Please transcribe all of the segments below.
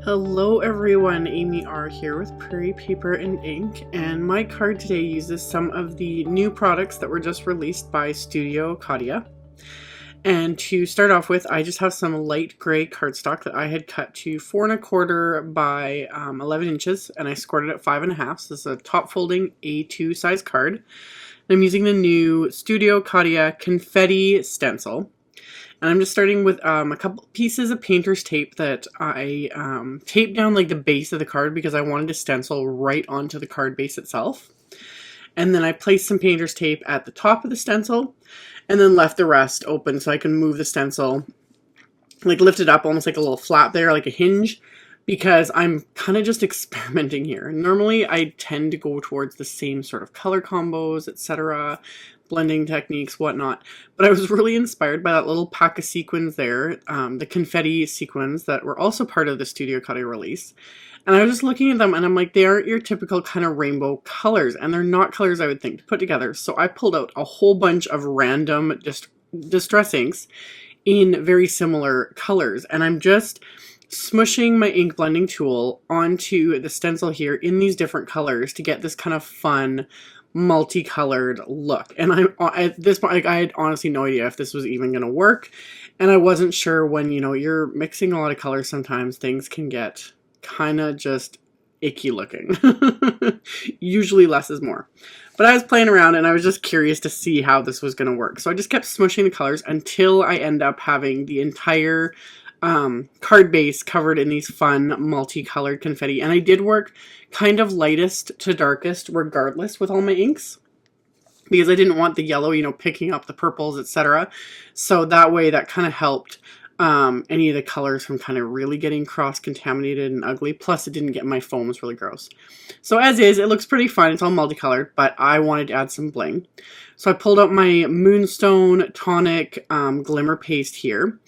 Hello everyone, AmyR here with Prairie Paper and Ink, and my card today uses some of the new products that were just released by Studio Katia. And to start off with, I just have some light gray cardstock that I had cut to 4 1/4 by 11 inches, and I scored it at 5 1/2. So this is a top folding A2 size card. I'm using the new Studio Katia Confetti Stencil. And I'm just starting with a couple pieces of painter's tape that I taped down like the base of the card because I wanted to stencil right onto the card base itself. And then I placed some painter's tape at the top of the stencil and then left the rest open so I can move the stencil, like lift it up almost like a little flap there, like a hinge, because I'm kind of just experimenting here. Normally I tend to go towards the same sort of color combos, etc., blending techniques, whatnot, but I was really inspired by that little pack of sequins there, the confetti sequins that were also part of the Studio Katia release. And I was just looking at them and I'm like, they aren't your typical kind of rainbow colors, and they're not colors I would think to put together. So I pulled out a whole bunch of random distress inks in very similar colors, and I'm just smushing my ink blending tool onto the stencil here in these different colors to get this kind of fun multicolored look. And at this point, like, I had honestly no idea if this was even going to work, and I wasn't sure. When you're mixing a lot of colors, sometimes things can get kind of just icky looking. Usually less is more. But I was playing around and I was just curious to see how this was going to work. So I just kept smushing the colors until I end up having the entire card base covered in these fun multicolored confetti. And I did work kind of lightest to darkest regardless with all my inks, because I didn't want the yellow, picking up the purples, etc. So that way that kind of helped any of the colors from kind of really getting cross-contaminated and ugly. Plus it didn't get my foams really gross. So as is, it looks pretty fun. It's all multicolored, but I wanted to add some bling. So I pulled out my Moonstone Tonic Glimmer Paste here.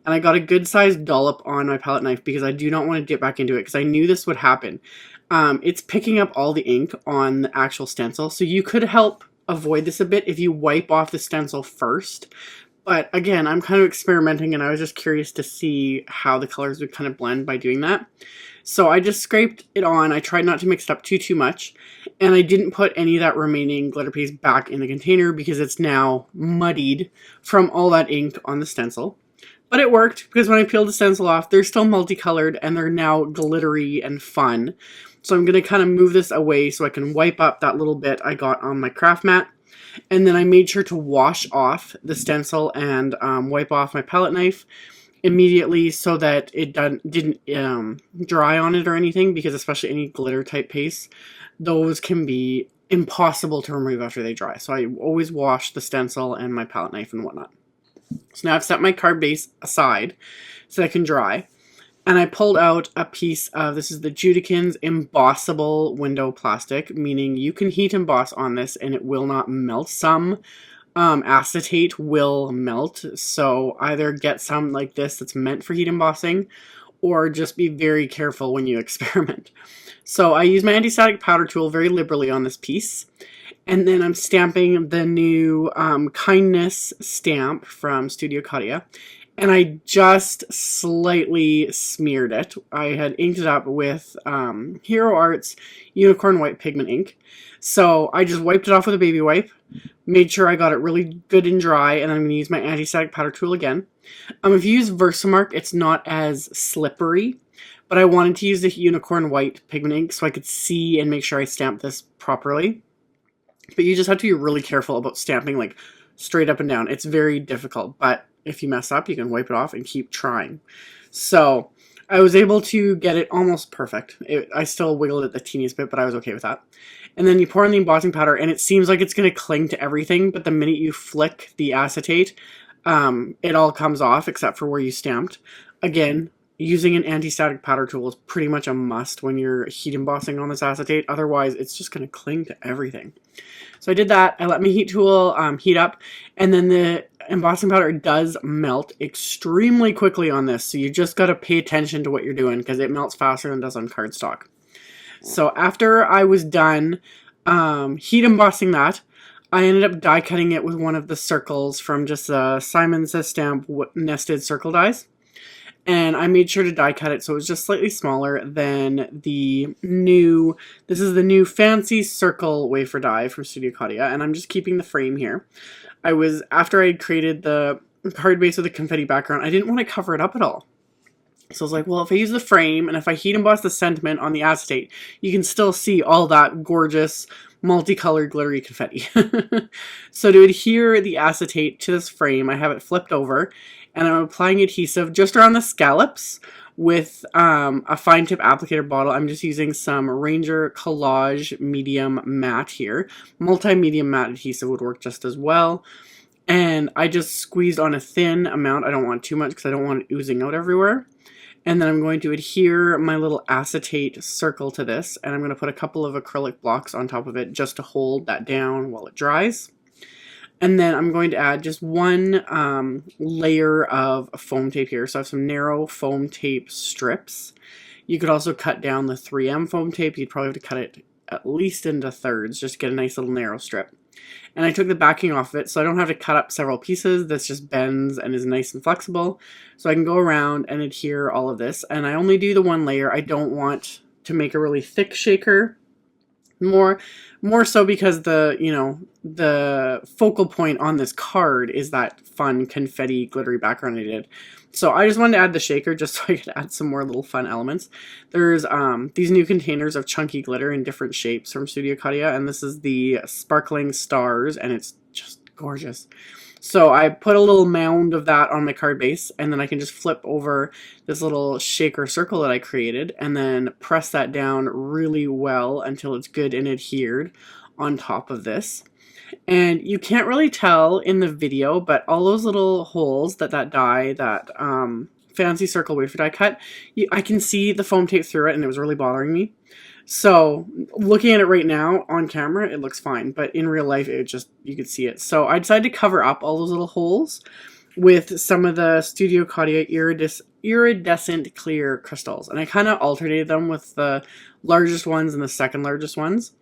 And I got a good sized dollop on my palette knife because I do not want to dip back into it, because I knew this would happen. It's picking up all the ink on the actual stencil. So you could help avoid this a bit if you wipe off the stencil first. But again, I'm kind of experimenting and I was just curious to see how the colors would kind of blend by doing that. So I just scraped it on. I tried not to mix it up too much. And I didn't put any of that remaining glitter paste back in the container because it's now muddied from all that ink on the stencil. But it worked, because when I peeled the stencil off, they're still multicolored and they're now glittery and fun. So I'm going to kind of move this away so I can wipe up that little bit I got on my craft mat. And then I made sure to wash off the stencil and wipe off my palette knife immediately so that it didn't dry on it or anything, because especially any glitter type paste, those can be impossible to remove after they dry. So I always wash the stencil and my palette knife and whatnot. So now I've set my card base aside so I can dry. And I pulled out a piece of, this is the Judikins Embossable window plastic, meaning you can heat emboss on this and it will not melt. Some acetate will melt, so either get some like this that's meant for heat embossing, or just be very careful when you experiment. So I use my anti-static powder tool very liberally on this piece. And then I'm stamping the new Kindness stamp from Studio Katia. And I just slightly smeared it. I had inked it up with Hero Arts Unicorn White Pigment ink. So I just wiped it off with a baby wipe, made sure I got it really good and dry, and I'm going to use my anti-static powder tool again. If you use Versamark, it's not as slippery, but I wanted to use the Unicorn White Pigment ink so I could see and make sure I stamped this properly. But you just have to be really careful about stamping like straight up and down. It's very difficult, but if you mess up, you can wipe it off and keep trying. So I was able to get it almost perfect. I still wiggled it the teeniest bit, but I was okay with that. And then you pour in the embossing powder, and it seems like it's going to cling to everything, but the minute you flick the acetate, it all comes off except for where you stamped. Again, using an anti-static powder tool is pretty much a must when you're heat embossing on this acetate. Otherwise, it's just going to cling to everything. So I did that. I let my heat tool heat up, and then the embossing powder does melt extremely quickly on this. So you just got to pay attention to what you're doing, because it melts faster than it does on cardstock. So after I was done heat embossing that, I ended up die cutting it with one of the circles from just Simon Says Stamp nested circle dies. And I made sure to die cut it so it was just slightly smaller than the new, this is the new fancy circle wafer die from Studio Katia, and I'm just keeping the frame here. After I created the card base with a confetti background, I didn't want to cover it up at all. So I was like, well, if I use the frame and if I heat emboss the sentiment on the acetate, you can still see all that gorgeous multicolored glittery confetti. So to adhere the acetate to this frame, I have it flipped over and I'm applying adhesive just around the scallops with a fine tip applicator bottle. I'm just using some Ranger Collage medium matte here. Multi-medium matte adhesive would work just as well. And I just squeezed on a thin amount. I don't want too much because I don't want it oozing out everywhere. And then I'm going to adhere my little acetate circle to this, and I'm going to put a couple of acrylic blocks on top of it just to hold that down while it dries. And then I'm going to add just one layer of foam tape here. So I have some narrow foam tape strips. You could also cut down the 3M foam tape. You'd probably have to cut it at least into thirds just to get a nice little narrow strip. And I took the backing off of it so I don't have to cut up several pieces. This just bends and is nice and flexible. So I can go around and adhere all of this. And I only do the one layer. I don't want to make a really thick shaker. More so because the focal point on this card is that fun confetti glittery background I did. So I just wanted to add the shaker just so I could add some more little fun elements. There's these new containers of chunky glitter in different shapes from Studio Katia, and this is the Sparkling Stars, and it's just gorgeous. So I put a little mound of that on my card base, and then I can just flip over this little shaker circle that I created, and then press that down really well until it's good and adhered on top of this. And you can't really tell in the video, but all those little holes that die, that fancy circle wafer die cut, I can see the foam tape through it, and it was really bothering me. So looking at it right now on camera, it looks fine, but in real life, you could see it. So I decided to cover up all those little holes with some of the Studio Katia iridescent clear crystals, and I kind of alternated them with the largest ones and the second largest ones.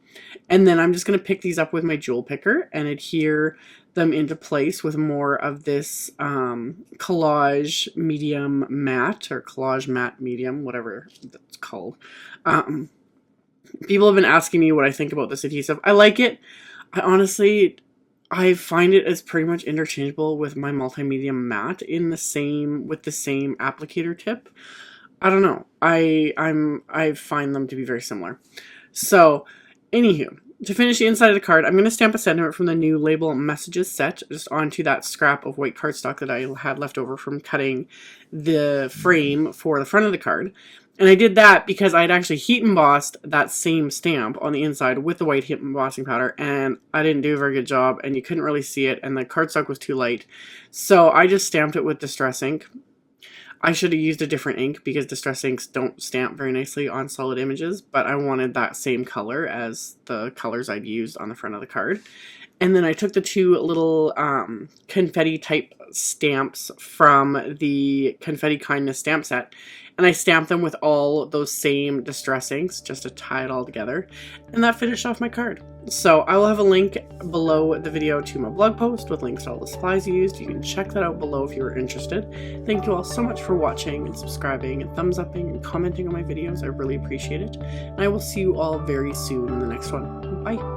And then I'm just going to pick these up with my jewel picker and adhere them into place with more of this collage medium matte, or collage matte medium, whatever that's called. People have been asking me what I think about this adhesive. I like it. I find it as pretty much interchangeable with my multi-medium matte with the same applicator tip. I don't know. I find them to be very similar. So, anywho, to finish the inside of the card, I'm going to stamp a sentiment from the new label messages set just onto that scrap of white cardstock that I had left over from cutting the frame for the front of the card. And I did that because I'd actually heat embossed that same stamp on the inside with the white heat embossing powder, and I didn't do a very good job, and you couldn't really see it, and the cardstock was too light. So I just stamped it with Distress ink. I should have used a different ink because Distress inks don't stamp very nicely on solid images, but I wanted that same color as the colors I'd used on the front of the card. And then I took the two little confetti type stamps from the Confetti Kindness stamp set, and I stamped them with all those same Distress inks just to tie it all together. And that finished off my card. So I will have a link below the video to my blog post with links to all the supplies used. You can check that out below if you are interested. Thank you all so much for watching and subscribing and thumbs upping and commenting on my videos. I really appreciate it. And I will see you all very soon in the next one. Bye.